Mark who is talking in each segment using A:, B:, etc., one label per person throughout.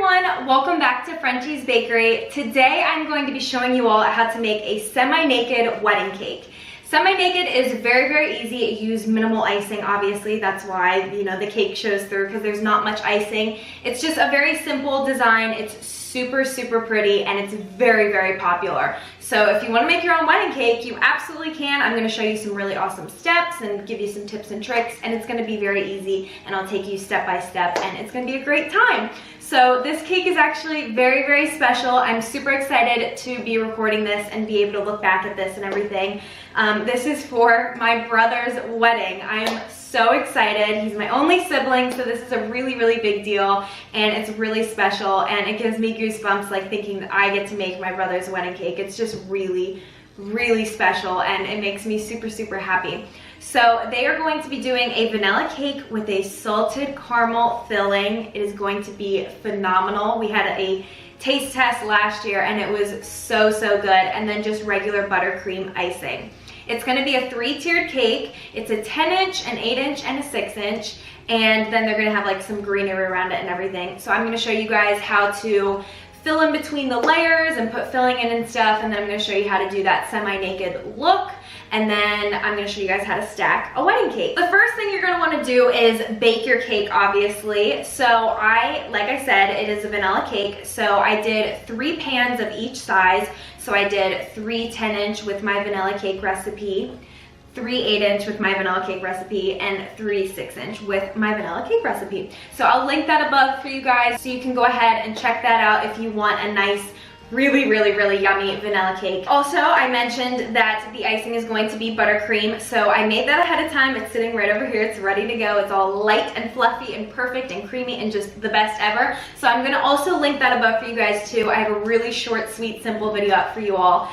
A: everyone, welcome back to Frenchies Bakery. Today I'm going to be showing you all how to make a semi-naked wedding cake. Semi-naked is very, very easy. It uses minimal icing, obviously. That's why, the cake shows through, because there's not much icing. It's just a very simple design. It's super, super pretty, and it's very, very popular. So if you want to make your own wedding cake, you absolutely can. I'm going to show you some really awesome steps and give you some tips and tricks, and it's going to be very easy, and I'll take you step by step, and it's going to be a great time. So this cake is actually very, very special. I'm super excited to be recording this and be able to look back at this and everything. This is for my brother's wedding. I am so excited. He's my only sibling, so this is a really, really big deal, and it's really special, and it gives me goosebumps like thinking that I get to make my brother's wedding cake. It's just really, really special, and it makes me super, super happy. So they are going to be doing a vanilla cake with a salted caramel filling. It is going to be phenomenal. We had a taste test last year, and it was so, so good, and then just regular buttercream icing. It's going to be a 3-tiered cake. It's a 10-inch, an 8-inch, and a 6-inch, and then they're going to have like some greenery around it and everything. So I'm going to show you guys how to fill in between the layers and put filling in and stuff, and then I'm going to show you how to do that semi-naked look, and then I'm going to show you guys how to stack a wedding cake. The first thing you're going to want to do is bake your cake, obviously. So like I said, it is a vanilla cake, so I did 3 pans of each size. So I did 3 10-inch with my vanilla cake recipe, 3 8-inch with my vanilla cake recipe, and 3 6-inch with my vanilla cake recipe. So I'll link that above for you guys, so you can go ahead and check that out if you want a nice, really, really, really yummy vanilla cake. Also, I mentioned that the icing is going to be buttercream, so I made that ahead of time. It's sitting right over here. It's ready to go. It's all light and fluffy and perfect and creamy and just the best ever. So I'm gonna also link that above for you guys too. I have a really short, sweet, simple video up for you all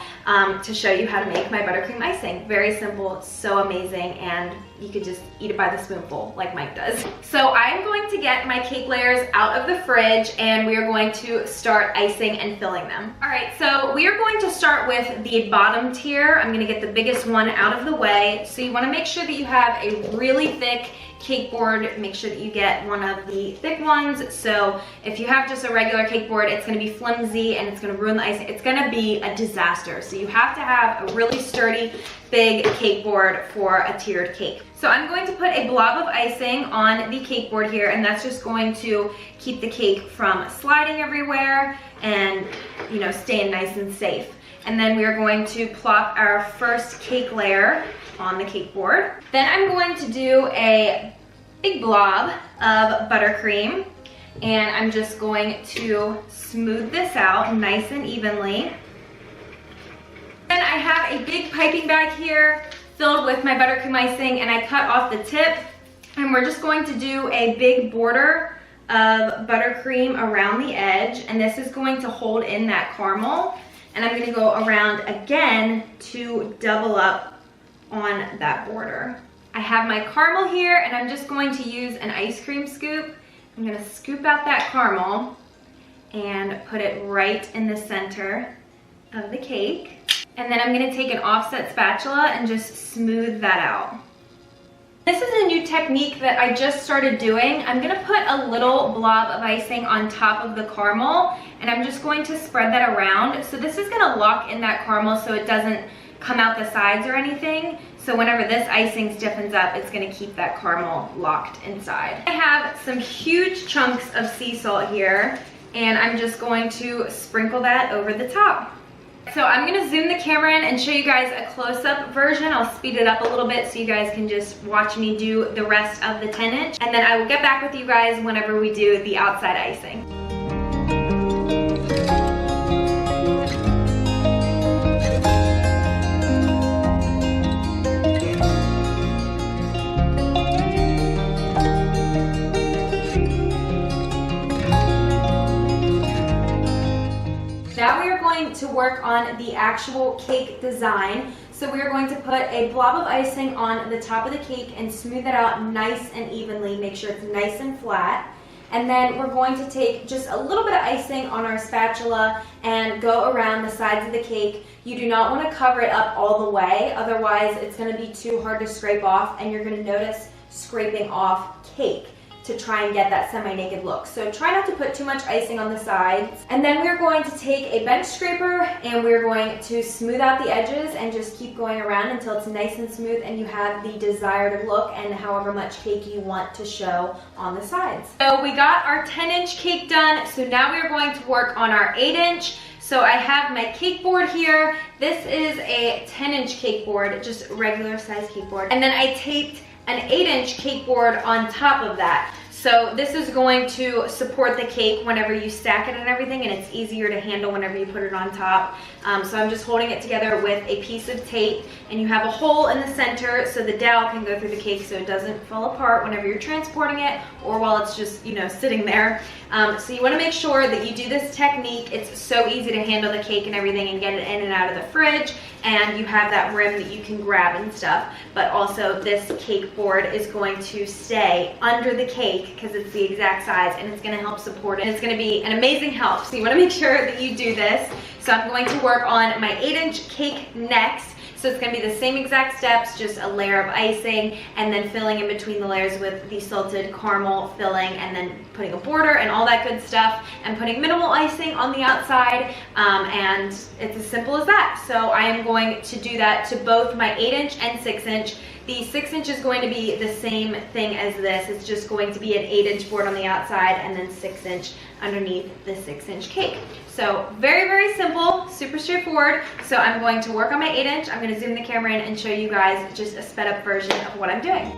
A: to show you how to make my buttercream icing. Very simple, so amazing, and you could just eat it by the spoonful like Mike does. So I am going to get my cake layers out of the fridge, and we are going to start icing and filling them. All right, so we are going to start with the bottom tier. I'm gonna get the biggest one out of the way. So you wanna make sure that you have a really thick cake board. Make sure that you get one of the thick ones. So if you have just a regular cake board, it's gonna be flimsy and it's gonna ruin the icing. It's gonna be a disaster. So you have to have a really sturdy, big cake board for a tiered cake. So I'm going to put a blob of icing on the cake board here, and that's just going to keep the cake from sliding everywhere and, staying nice and safe. And then we are going to plop our first cake layer on the cake board. Then I'm going to do a big blob of buttercream, and I'm just going to smooth this out nice and evenly. Then I have a big piping bag here filled with my buttercream icing, and I cut off the tip, and we're just going to do a big border of buttercream around the edge, and this is going to hold in that caramel, and I'm going to go around again to double up on that border. I have my caramel here, and I'm just going to use an ice cream scoop. I'm going to scoop out that caramel and put it right in the center of the cake. And then I'm going to take an offset spatula and just smooth that out. This is a new technique that I just started doing. I'm going to put a little blob of icing on top of the caramel, and I'm just going to spread that around. So this is going to lock in that caramel so it doesn't come out the sides or anything. So whenever this icing stiffens up, it's going to keep that caramel locked inside. I have some huge chunks of sea salt here, and I'm just going to sprinkle that over the top. So I'm going to zoom the camera in and show you guys a close-up version. I'll speed it up a little bit so you guys can just watch me do the rest of the 10-inch. And then I will get back with you guys whenever we do the outside icing. Now we are going to work on the actual cake design. So we are going to put a blob of icing on the top of the cake and smooth it out nice and evenly. Make sure it's nice and flat. And then we're going to take just a little bit of icing on our spatula and go around the sides of the cake. You do not want to cover it up all the way, otherwise it's going to be too hard to scrape off and you're going to notice scraping off cake. to try and get that semi-naked look. So try not to put too much icing on the sides. And then we're going to take a bench scraper and we're going to smooth out the edges and just keep going around until it's nice and smooth and you have the desired look and however much cake you want to show on the sides. So we got our 10-inch cake done. So now we are going to work on our 8-inch. So I have my cake board here. This is a 10-inch cake board, just regular size cake board. And then I taped an 8-inch cake board on top of that. So this is going to support the cake whenever you stack it and everything, and it's easier to handle whenever you put it on top. So I'm just holding it together with a piece of tape, and you have a hole in the center so the dowel can go through the cake so it doesn't fall apart whenever you're transporting it or while it's just, you know, sitting there. So you want to make sure that you do this technique. It's so easy to handle the cake and everything and get it in and out of the fridge, and you have that rim that you can grab and stuff. But also this cake board is going to stay under the cake because it's the exact size and it's going to help support it. And it's going to be an amazing help. So you want to make sure that you do this. So I'm going to work on my 8-inch cake next. So it's going to be the same exact steps, just a layer of icing and then filling in between the layers with the salted caramel filling and then putting a border and all that good stuff and putting minimal icing on the outside. And it's as simple as that. So I am going to do that to both my 8-inch and 6-inch. The 6-inch is going to be the same thing as this. It's just going to be an 8-inch board on the outside and then 6-inch underneath the 6-inch cake. So very, very simple, super straightforward. So I'm going to work on my 8-inch. I'm going to zoom the camera in and show you guys just a sped up version of what I'm doing.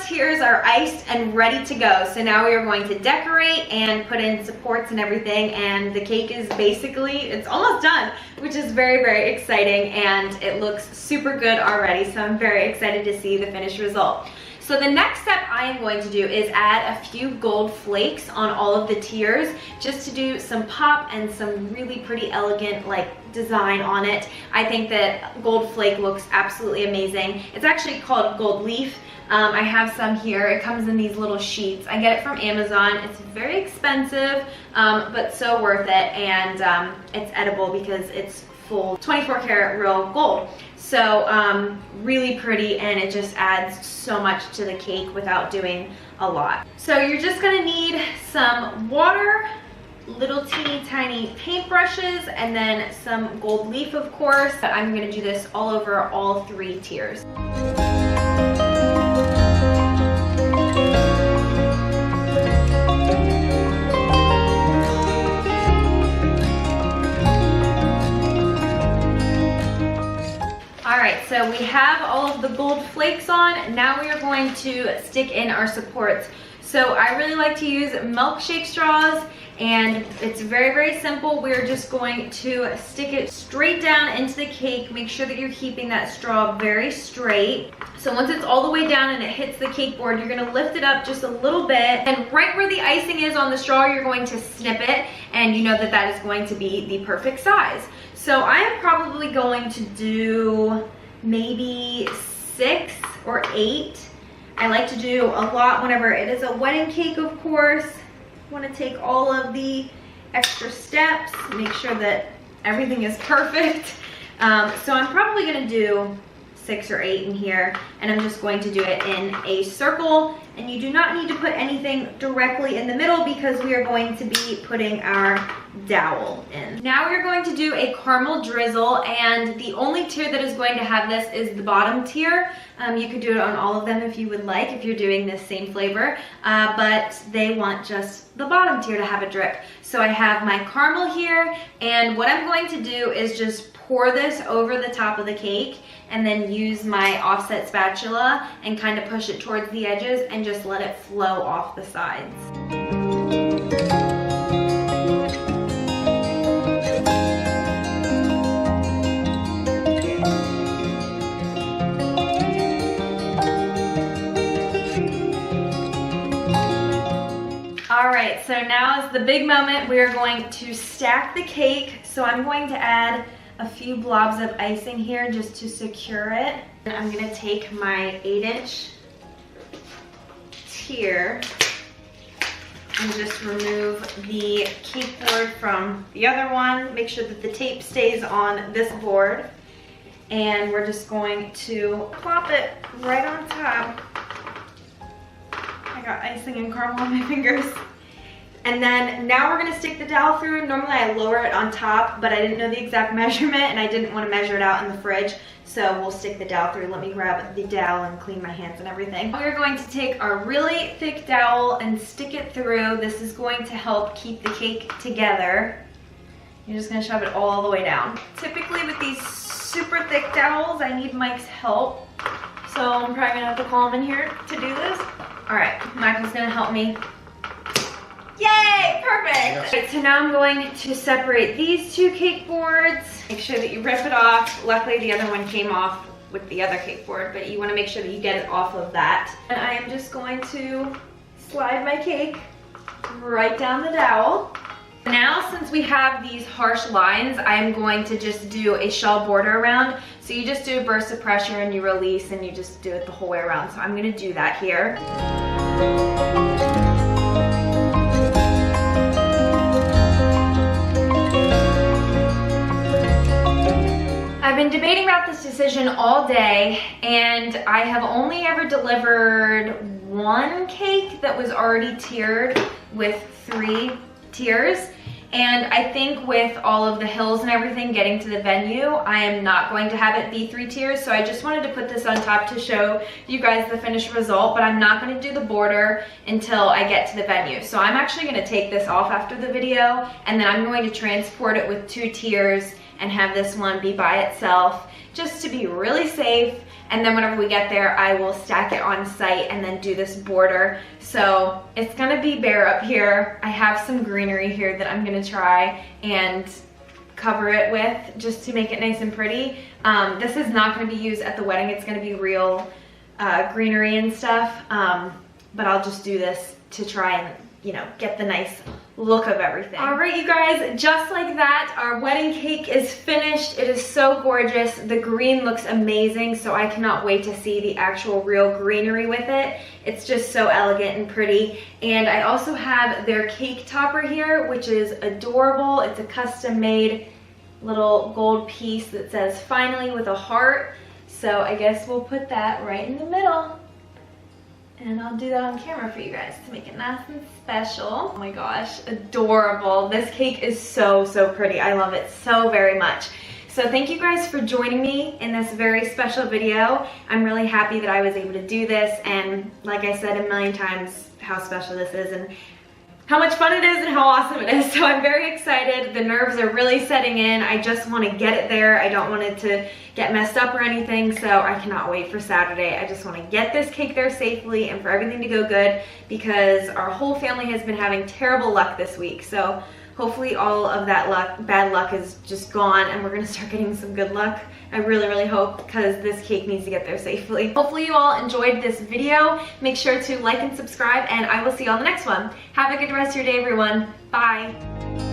A: Tiers are iced and ready to go. So now we are going to decorate and put in supports and everything, and the cake is basically, it's almost done, which is very, very exciting, and it looks super good already. So I'm very excited to see the finished result. So the next step I am going to do is add a few gold flakes on all of the tiers just to do some pop and some really pretty elegant like design on it. I think that gold flake looks absolutely amazing. It's actually called gold leaf. I have some here. It comes in these little sheets. I get it from Amazon. It's very expensive, but so worth it, and it's edible because it's full 24 karat real gold. So really pretty, and it just adds so much to the cake without doing a lot. So you're just gonna need some water, little teeny tiny paintbrushes, and then some gold leaf, of course. I'm gonna do this all over all 3 tiers. Alright, so we have all of the gold flakes on. Now we are going to stick in our supports. So I really like to use milkshake straws, and it's very, very simple. We're just going to stick it straight down into the cake. Make sure that you're keeping that straw very straight. So once it's all the way down and it hits the cake board, you're gonna lift it up just a little bit, and right where the icing is on the straw, you're going to snip it, and you know that that is going to be the perfect size. So I am probably going to do maybe 6 or 8. I like to do a lot whenever it is a wedding cake, of course. I want to take all of the extra steps, make sure that everything is perfect. So I'm probably going to do 6 or 8 in here, and I'm just going to do it in a circle. And you do not need to put anything directly in the middle because we are going to be putting our dowel in. Now we're going to do a caramel drizzle, and the only tier that is going to have this is the bottom tier. You could do it on all of them if you would like, if you're doing this same flavor, but they want just the bottom tier to have a drip. So I have my caramel here, and what I'm going to do is just pour this over the top of the cake and then use my offset spatula and kind of push it towards the edges and just let it flow off the sides. All right, so now is the big moment. We are going to stack the cake. So I'm going to add a few blobs of icing here just to secure it. And I'm gonna take my 8-inch tier and just remove the cake board from the other one. Make sure that the tape stays on this board. And we're just going to plop it right on top. I got icing and caramel on my fingers. And then now we're gonna stick the dowel through. Normally I lower it on top, but I didn't know the exact measurement and I didn't want to measure it out in the fridge. So we'll stick the dowel through. Let me grab the dowel and clean my hands and everything. We're going to take our really thick dowel and stick it through. This is going to help keep the cake together. You're just gonna shove it all the way down. Typically with these super thick dowels, I need Mike's help. So I'm probably gonna have to call him in here to do this. All right, Michael's gonna help me. Yay, perfect. Yes. Right, so now I'm going to separate these two cake boards. Make sure that you rip it off. Luckily the other one came off with the other cake board, but you wanna make sure that you get it off of that. And I am just going to slide my cake right down the dowel. Now, since we have these harsh lines, I am going to just do a shell border around. So you just do a burst of pressure and you release and you just do it the whole way around. So I'm gonna do that here. I've been debating about this decision all day, and I have only ever delivered one cake that was already tiered with 3 tiers. And I think with all of the hills and everything getting to the venue, I am not going to have it be 3 tiers. So I just wanted to put this on top to show you guys the finished result, but I'm not going to do the border until I get to the venue. So I'm actually going to take this off after the video, and then I'm going to transport it with 2 tiers and have this one be by itself just to be really safe. And then whenever we get there, I will stack it on site and then do this border. So it's gonna be bare up here. I have some greenery here that I'm gonna try and cover it with just to make it nice and pretty. This is not gonna be used at the wedding. It's gonna be real greenery and stuff. But I'll just do this to try and, you know, get the nice look of everything. All right, you guys, just like that, our wedding cake is finished. It is so gorgeous. The green looks amazing, so I cannot wait to see the actual real greenery with it. It's just so elegant and pretty. And I also have their cake topper here, which is adorable. It's a custom made little gold piece that says finally with a heart. So I guess we'll put that right in the middle. And I'll do that on camera for you guys to make it nice and special. Oh my gosh, adorable. This cake is so, so pretty. I love it so very much. So thank you guys for joining me in this very special video. I'm really happy that I was able to do this, and like I said a million times, how special this is and how much fun it is and how awesome it is. So I'm very excited. The nerves are really setting in. I just want to get it there. I don't want it to get messed up or anything, so I cannot wait for Saturday. I just want to get this cake there safely and for everything to go good, because our whole family has been having terrible luck this week. So hopefully all of that bad luck is just gone and we're gonna start getting some good luck. I really, really hope, because this cake needs to get there safely. Hopefully you all enjoyed this video. Make sure to like and subscribe, and I will see you on the next one. Have a good rest of your day, everyone. Bye.